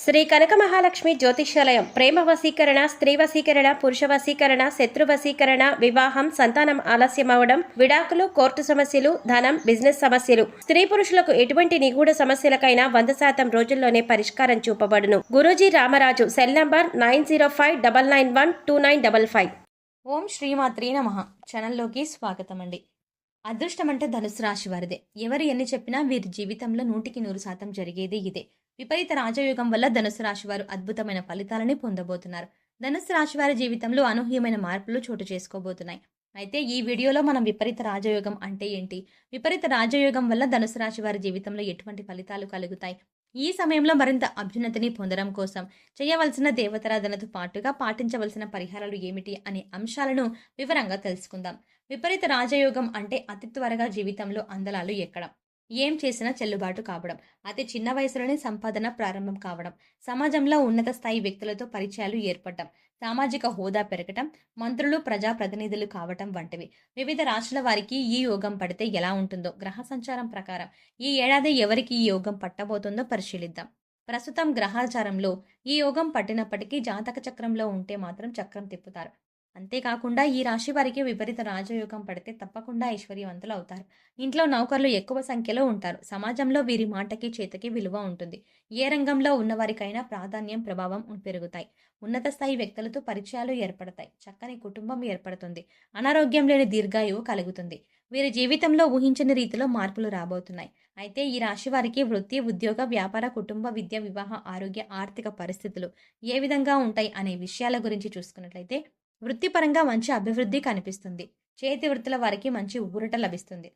శ్రీ కనక మహాలక్ష్మి జ్యోతిష్యాలయం ప్రేమ వశీకరణ, స్త్రీ వశీకరణ, పురుష వశీకరణ, శత్రు వశీకరణ, వివాహం, సంతానం ఆలస్యమవడం, విడాకులు, కోర్టు సమస్యలు, ధనం, బిజినెస్ సమస్యలు, స్త్రీ పురుషులకు ఎటువంటి నిగూఢ సమస్యలకైనా 100% రోజుల్లోనే పరిష్కారం చూపబడును. గురూజీ రామరాజు. Cell number 9059912955. ఓం శ్రీమాత్రే నమః. ఛానల్లోకి స్వాగతం అండి. అదృష్టం అంటే ధనుసు రాశి వారిదే. ఎవరు ఎన్ని చెప్పినా వీరి జీవితంలో 100% జరిగేది ఇదే. విపరీత రాజయోగం వల్ల ధనుసు రాశి వారు అద్భుతమైన ఫలితాలని పొందబోతున్నారు. ధనుసు రాశి వారి జీవితంలో అనూహ్యమైన మార్పులు చోటు చేసుకోబోతున్నాయి. అయితే ఈ వీడియోలో మనం విపరీత రాజయోగం అంటే ఏంటి, విపరీత రాజయోగం వల్ల ధనుసు రాశి వారి జీవితంలో ఎటువంటి ఫలితాలు కలుగుతాయి, ఈ సమయంలో మరింత అభ్యున్నతిని పొందడం కోసం చేయవలసిన దేవతారాధనతో పాటుగా పాటించవలసిన పరిహారాలు ఏమిటి అనే అంశాలను వివరంగా తెలుసుకుందాం. విపరీత రాజయోగం అంటే అతి త్వరగా జీవితంలో అందలాలు ఎక్కడం, ఏం చేసినా చెల్లుబాటు కావడం, అతి చిన్న వయసులోనే సంపాదన ప్రారంభం కావడం, సమాజంలో ఉన్నత స్థాయి వ్యక్తులతో పరిచయాలు ఏర్పడటం, సామాజిక హోదా పెరగటం, మంత్రులు ప్రజాప్రతినిధులు కావటం వంటివి. వివిధ రాశుల వారికి ఈ యోగం పడితే ఎలా ఉంటుందో గ్రహ సంచారం ప్రకారం ఈ ఏడాది ఎవరికి ఈ యోగం పట్టబోతుందో పరిశీలిద్దాం. ప్రస్తుతం గ్రహాచారంలో ఈ యోగం పట్టినప్పటికీ జాతక చక్రంలో ఉంటే మాత్రం చక్రం తిప్పుతారు. అంతేకాకుండా ఈ రాశి వారికి విపరీత రాజయోగం పడితే తప్పకుండా ఐశ్వర్యవంతులు అవుతారు. ఇంట్లో నౌకర్లు ఎక్కువ సంఖ్యలో ఉంటారు. సమాజంలో వీరి మాటకి చేతకి విలువ ఉంటుంది. ఏ రంగంలో ఉన్నవారికైనా ప్రాధాన్యం ప్రభావం పెరుగుతాయి. ఉన్నత స్థాయి వ్యక్తులతో పరిచయాలు ఏర్పడతాయి. చక్కని కుటుంబం ఏర్పడుతుంది. అనారోగ్యం లేని దీర్ఘాయువు కలుగుతుంది. వీరి జీవితంలో ఊహించని రీతిలో మార్పులు రాబోతున్నాయి. అయితే ఈ రాశి వారికి వృత్తి, ఉద్యోగ, వ్యాపార, కుటుంబ, విద్య, వివాహ, ఆరోగ్య, ఆర్థిక పరిస్థితులు ఏ విధంగా ఉంటాయి అనే విషయాల గురించి చూసుకున్నట్లయితే వృత్తిపరంగా మంచి అభివృద్ధి కనిపిస్తుంది. చేతి వృత్తుల వారికి మంచి ఊరట లభిస్తుంది.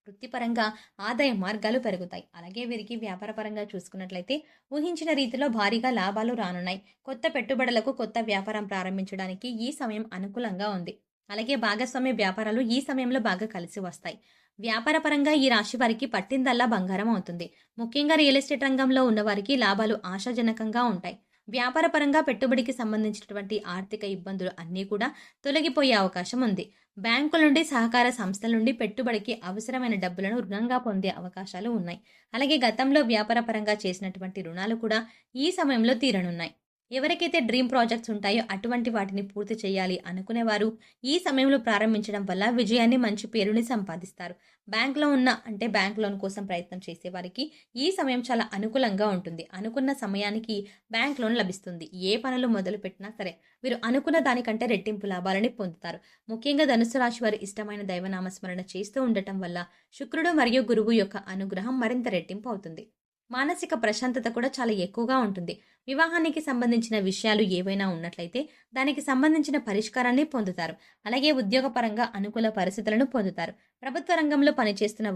వృత్తిపరంగా ఆదాయ మార్గాలు పెరుగుతాయి. అలాగే వీరికి వ్యాపారపరంగా చూసుకున్నట్లయితే ఊహించిన రీతిలో భారీగా లాభాలు రానున్నాయి. కొత్త పెట్టుబడులకు, కొత్త వ్యాపారం ప్రారంభించడానికి ఈ సమయం అనుకూలంగా ఉంది. అలాగే భాగస్వామ్య వ్యాపారాలు ఈ సమయంలో బాగా కలిసి వస్తాయి. వ్యాపారపరంగా ఈ రాశి వారికి పట్టిందల్లా బంగారం అవుతుంది. ముఖ్యంగా రియల్ ఎస్టేట్ రంగంలో ఉన్నవారికి లాభాలు ఆశాజనకంగా ఉంటాయి. వ్యాపారపరంగా పెట్టుబడికి సంబంధించినటువంటి ఆర్థిక ఇబ్బందులు అన్నీ కూడా తొలగిపోయే అవకాశం ఉంది. బ్యాంకుల నుండి, సహకార సంస్థల నుండి పెట్టుబడికి అవసరమైన డబ్బులను రుణంగా పొందే అవకాశాలు ఉన్నాయి. అలాగే గతంలో వ్యాపారపరంగా చేసినటువంటి రుణాలు కూడా ఈ సమయంలో తీరనున్నాయి. ఎవరికైతే డ్రీమ్ ప్రాజెక్ట్స్ ఉంటాయో అటువంటి వాటిని పూర్తి చేయాలి అనుకునేవారు ఈ సమయంలో ప్రారంభించడం వల్ల విజయాన్ని, మంచి పేరుని సంపాదిస్తారు. బ్యాంక్ లోన్ కోసం ప్రయత్నం చేసేవారికి ఈ సమయం చాలా అనుకూలంగా ఉంటుంది. అనుకున్న సమయానికి బ్యాంక్ లోన్ లభిస్తుంది. ఏ పనులు మొదలు పెట్టినా సరే వీరు అనుకున్న దానికంటే రెట్టింపు లాభాలని పొందుతారు. ముఖ్యంగా ధనుసు రాశి వారు ఇష్టమైన దైవనామస్మరణ చేస్తూ ఉండటం వల్ల శుక్రుడు మరియు గురువు యొక్క అనుగ్రహం మరింత రెట్టింపు అవుతుంది. మానసిక ప్రశాంతత కూడా చాలా ఎక్కువగా ఉంటుంది. వివాహానికి సంబంధించిన విషయాలు ఏవైనా ఉన్నట్లయితే దానికి సంబంధించిన పరిష్కారాన్ని పొందుతారు. అలాగే ఉద్యోగపరంగా అనుకూల పరిస్థితులను పొందుతారు. ప్రభుత్వ రంగంలో పనిచేస్తున్న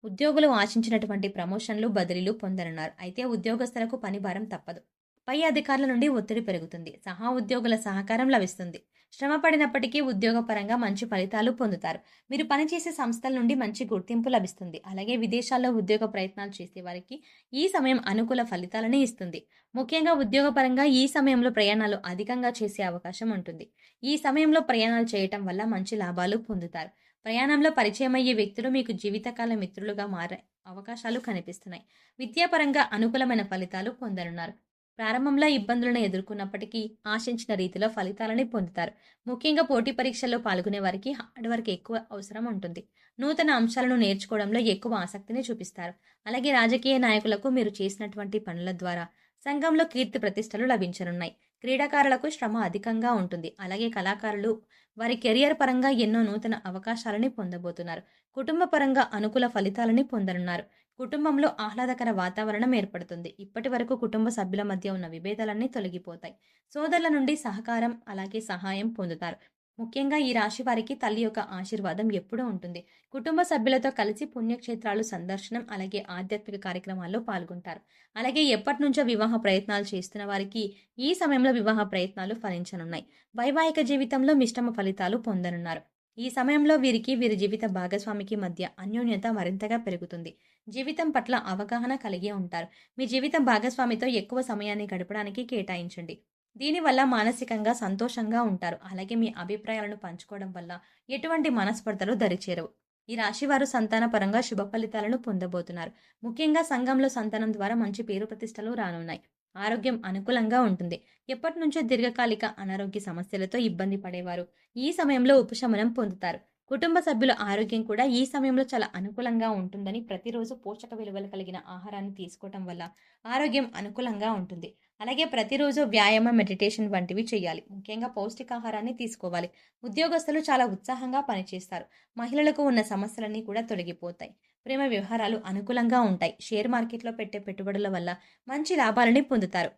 ఉద్యోగులు ఆశించినటువంటి ప్రమోషన్లు, బదిలీలు పొందనున్నారు. అయితే ఉద్యోగస్తులకు పని భారం తప్పదు. పై అధికారుల నుండి ఒత్తిడి పెరుగుతుంది. సహా ఉద్యోగుల సహకారం లభిస్తుంది. శ్రమ పడినప్పటికీ ఉద్యోగపరంగా మంచి ఫలితాలు పొందుతారు. మీరు పనిచేసే సంస్థల నుండి మంచి గుర్తింపు లభిస్తుంది. అలాగే విదేశాల్లో ఉద్యోగ ప్రయత్నాలు చేసే వారికి ఈ సమయం అనుకూల ఫలితాలని ఇస్తుంది. ముఖ్యంగా ఉద్యోగపరంగా ఈ సమయంలో ప్రయాణాలు అధికంగా చేసే అవకాశం ఉంటుంది. ఈ సమయంలో ప్రయాణాలు చేయటం వల్ల మంచి లాభాలు పొందుతారు. ప్రయాణంలో పరిచయమయ్యే వ్యక్తులు మీకు జీవితకాల మిత్రులుగా మారే అవకాశాలు కనిపిస్తున్నాయి. విద్యాపరంగా అనుకూలమైన ఫలితాలు పొందనున్నారు. ప్రారంభంలో ఇబ్బందులను ఎదుర్కొన్నప్పటికీ ఆశించిన రీతిలో ఫలితాలని పొందుతారు. ముఖ్యంగా పోటీ పరీక్షల్లో పాల్గొనే వారికి హార్డ్ వర్క్ ఎక్కువ అవసరం ఉంటుంది. నూతన అంశాలను నేర్చుకోవడంలో ఎక్కువ ఆసక్తిని చూపిస్తారు. అలాగే రాజకీయ నాయకులకు మీరు చేసినటువంటి పనుల ద్వారా సంఘంలో కీర్తి ప్రతిష్టలు లభించనున్నాయి. క్రీడాకారులకు శ్రమ అధికంగా ఉంటుంది. అలాగే కళాకారులు వారి కెరియర్ పరంగా ఎన్నో నూతన అవకాశాలని పొందబోతున్నారు. కుటుంబ పరంగా అనుకూల ఫలితాలని పొందనున్నారు. కుటుంబంలో ఆహ్లాదకర వాతావరణం ఏర్పడుతుంది. ఇప్పటి వరకు కుటుంబ సభ్యుల మధ్య ఉన్న విభేదాలన్నీ తొలగిపోతాయి. సోదరుల నుండి సహకారం, అలాగే సహాయం పొందుతారు. ముఖ్యంగా ఈ రాశి వారికి తల్లి యొక్క ఆశీర్వాదం ఎప్పుడూ ఉంటుంది. కుటుంబ సభ్యులతో కలిసి పుణ్యక్షేత్రాలు సందర్శనం, అలాగే ఆధ్యాత్మిక కార్యక్రమాల్లో పాల్గొంటారు. అలాగే ఎప్పటి నుంచో వివాహ ప్రయత్నాలు చేస్తున్న వారికి ఈ సమయంలో వివాహ ప్రయత్నాలు ఫలించనున్నాయి. వైవాహిక జీవితంలో మిశ్రమ ఫలితాలు పొందనున్నారు. ఈ సమయంలో వీరికి వీరి జీవిత భాగస్వామికి మధ్య అన్యోన్యత మరింతగా పెరుగుతుంది. జీవితం పట్ల అవగాహన కలిగి ఉంటారు. మీ జీవిత భాగస్వామితో ఎక్కువ సమయాన్ని గడపడానికి కేటాయించండి. దీనివల్ల మానసికంగా సంతోషంగా ఉంటారు. అలాగే మీ అభిప్రాయాలను పంచుకోవడం వల్ల ఎటువంటి మనస్పర్ధలు దరిచేరవు. ఈ రాశివారు సంతాన పరంగా శుభ ఫలితాలను పొందబోతున్నారు. ముఖ్యంగా సంఘంలో సంతానం ద్వారా మంచి పేరు ప్రతిష్టలు రానున్నాయి. ఆరోగ్యం అనుకూలంగా ఉంటుంది. ఎప్పటి నుంచో దీర్ఘకాలిక అనారోగ్య సమస్యలతో ఇబ్బంది పడేవారు ఈ సమయంలో ఉపశమనం పొందుతారు. కుటుంబ సభ్యుల ఆరోగ్యం కూడా ఈ సమయంలో చాలా అనుకూలంగా ఉంటుందని ప్రతిరోజు పోషక విలువలు కలిగిన ఆహారాన్ని తీసుకోవటం వల్ల ఆరోగ్యం అనుకూలంగా ఉంటుంది. అలాగే ప్రతిరోజు వ్యాయామం, మెడిటేషన్ వంటివి చేయాలి. ముఖ్యంగా పౌష్టికాహారాన్ని తీసుకోవాలి. ఉద్యోగస్తులు చాలా ఉత్సాహంగా పనిచేస్తారు. మహిళలకు ఉన్న సమస్యలన్నీ కూడా తొలగిపోతాయి. ప్రేమ వ్యవహారాలు అనుకూలంగా ఉంటాయి. షేర్ మార్కెట్లో పెట్టే పెట్టుబడుల వల్ల మంచి లాభాలని పొందుతారు.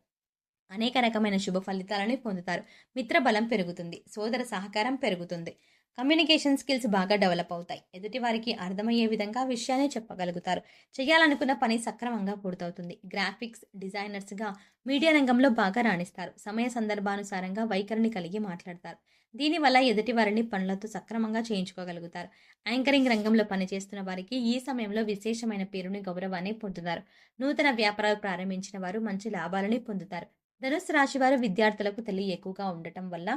అనేక రకమైన శుభ ఫలితాలని పొందుతారు. మిత్ర బలం పెరుగుతుంది. సోదర సహకారం పెరుగుతుంది. కమ్యూనికేషన్ స్కిల్స్ బాగా డెవలప్ అవుతాయి. ఎదుటి వారికి అర్థమయ్యే విధంగా విషయాన్ని చెప్పగలుగుతారు. చేయాలనుకున్న పని సక్రమంగా పూర్తవుతుంది. గ్రాఫిక్స్ డిజైనర్స్గా మీడియా రంగంలో బాగా రాణిస్తారు. సమయ సందర్భానుసారంగా వైఖరిని కలిగి మాట్లాడతారు. దీనివల్ల ఎదుటి వారిని పనులతో సక్రమంగా చేయించుకోగలుగుతారు. యాంకరింగ్ రంగంలో పనిచేస్తున్న వారికి ఈ సమయంలో విశేషమైన పేరుని, గౌరవాన్ని పొందుతారు. నూతన వ్యాపారాలు ప్రారంభించిన వారు మంచి లాభాలని పొందుతారు. ధనుస్సు రాశి వారు విద్యార్థులకు తెలివి ఎక్కువగా ఉండటం వల్ల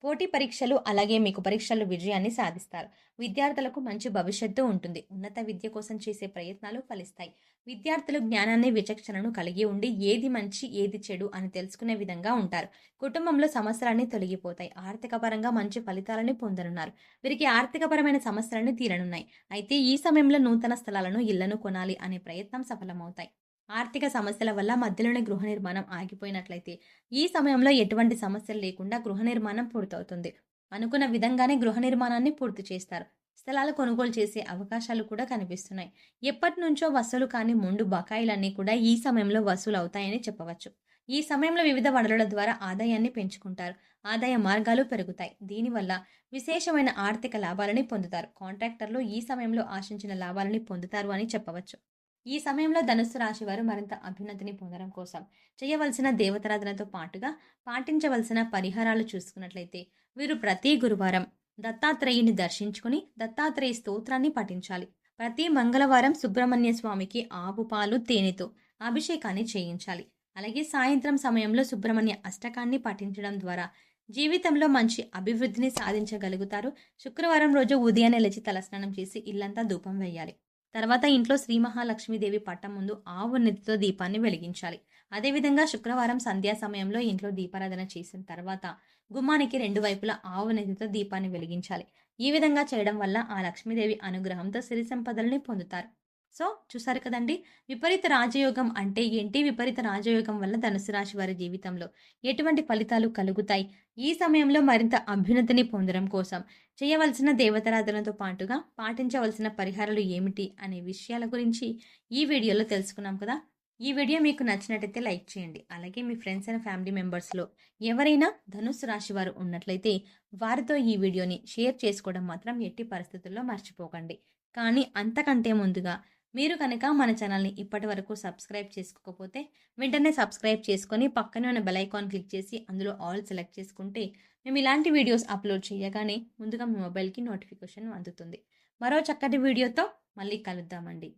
పోటీ పరీక్షలు అలాగే మీకు పరీక్షలు విజయాన్ని సాధిస్తారు. విద్యార్థులకు మంచి భవిష్యత్తు ఉంటుంది. ఉన్నత విద్య కోసం చేసే ప్రయత్నాలు ఫలిస్తాయి. విద్యార్థులు జ్ఞానాన్ని, విచక్షణను కలిగి ఉండి ఏది మంచి ఏది చెడు అని తెలుసుకునే విధంగా ఉంటారు. కుటుంబంలో సమస్యలన్నీ తొలగిపోతాయి. ఆర్థిక పరంగా మంచి ఫలితాలని పొందనున్నారు. వీరికి ఆర్థికపరమైన సమస్యలన్నీ తీరనున్నాయి. అయితే ఈ సమయంలో నూతన స్థలాలను, ఇళ్లను కొనాలి అనే ప్రయత్నం సఫలమవుతాయి. ఆర్థిక సమస్యల వల్ల మధ్యలోనే గృహ నిర్మాణం ఆగిపోయినట్లయితే ఈ సమయంలో ఎటువంటి సమస్యలు లేకుండా గృహ నిర్మాణం పూర్తవుతుంది. అనుకున్న విధంగానే గృహ నిర్మాణాన్ని పూర్తి చేస్తారు. స్థలాలు కొనుగోలు చేసే అవకాశాలు కూడా కనిపిస్తున్నాయి. ఎప్పటి నుంచో వసూలు కాని మొండు బకాయిలన్నీ కూడా ఈ సమయంలో వసూలు అవుతాయని చెప్పవచ్చు. ఈ సమయంలో వివిధ వనరుల ద్వారా ఆదాయాన్ని పెంచుకుంటారు. ఆదాయ మార్గాలు పెరుగుతాయి. దీనివల్ల విశేషమైన ఆర్థిక లాభాలని పొందుతారు. కాంట్రాక్టర్లు ఈ సమయంలో ఆశించిన లాభాలని పొందుతారు అని చెప్పవచ్చు. ఈ సమయంలో ధనుస్సు రాశి వారు మరింత అభ్యున్నతిని పొందడం కోసం చేయవలసిన దేవతారాధనతో పాటుగా పాటించవలసిన పరిహారాలు చూసుకున్నట్లయితే వీరు ప్రతి గురువారం దత్తాత్రేయుని దర్శించుకుని దత్తాత్రేయ స్తోత్రాన్ని పఠించాలి. ప్రతి మంగళవారం సుబ్రహ్మణ్య స్వామికి ఆవు పాలు, తేనెతో అభిషేకాన్ని చేయించాలి. అలాగే సాయంత్రం సమయంలో సుబ్రహ్మణ్య అష్టకాన్ని పఠించడం ద్వారా జీవితంలో మంచి అభివృద్ధిని సాధించగలుగుతారు. శుక్రవారం రోజు ఉదయాన్నే లేచి తలస్నానం చేసి ఇల్లంతా ధూపం వేయాలి. తర్వాత ఇంట్లో శ్రీ మహాలక్ష్మీదేవి పట్టం ముందు ఆవు నెత్తితో దీపాన్ని వెలిగించాలి. అదేవిధంగా శుక్రవారం సంధ్యా సమయంలో ఇంట్లో దీపారాధన చేసిన తర్వాత గుమ్మానికి 2 వైపులా ఆవు నెత్తితో దీపాన్ని వెలిగించాలి. ఈ విధంగా చేయడం వల్ల ఆ లక్ష్మీదేవి అనుగ్రహంతో సిరి సంపదల్ని పొందుతారు. సో చూసారు కదండి, విపరీత రాజయోగం అంటే ఏంటి, విపరీత రాజయోగం వల్ల ధనుసు రాశి వారి జీవితంలో ఎటువంటి ఫలితాలు కలుగుతాయి, ఈ సమయంలో మరింత అభ్యున్నతిని పొందడం కోసం చేయవలసిన దేవతారాధనతో పాటుగా పాటించవలసిన పరిహారాలు ఏమిటి అనే విషయాల గురించి ఈ వీడియోలో తెలుసుకున్నాం కదా. ఈ వీడియో మీకు నచ్చినట్టయితే లైక్ చేయండి. అలాగే మీ ఫ్రెండ్స్ అండ్ ఫ్యామిలీ మెంబర్స్లో ఎవరైనా ధనుస్సు రాశి వారు ఉన్నట్లయితే వారితో ఈ వీడియోని షేర్ చేసుకోవడం మాత్రం ఎట్టి పరిస్థితుల్లో మర్చిపోకండి. కానీ అంతకంటే ముందుగా మీరు కనుక మన ఛానల్ని ఇప్పటి వరకు సబ్స్క్రైబ్ చేసుకోకపోతే వెంటనే సబ్స్క్రైబ్ చేసుకొని పక్కనే ఉన్న బెల్ ఐకాన్ క్లిక్ చేసి అందులో ఆల్ సెలెక్ట్ చేసుకుంటే మేము ఇలాంటి వీడియోస్ అప్లోడ్ చేయగానే ముందుగా మీ మొబైల్కి నోటిఫికేషన్ అందుతుంది. మరో చక్కటి వీడియోతో మళ్ళీ కలుద్దామండి.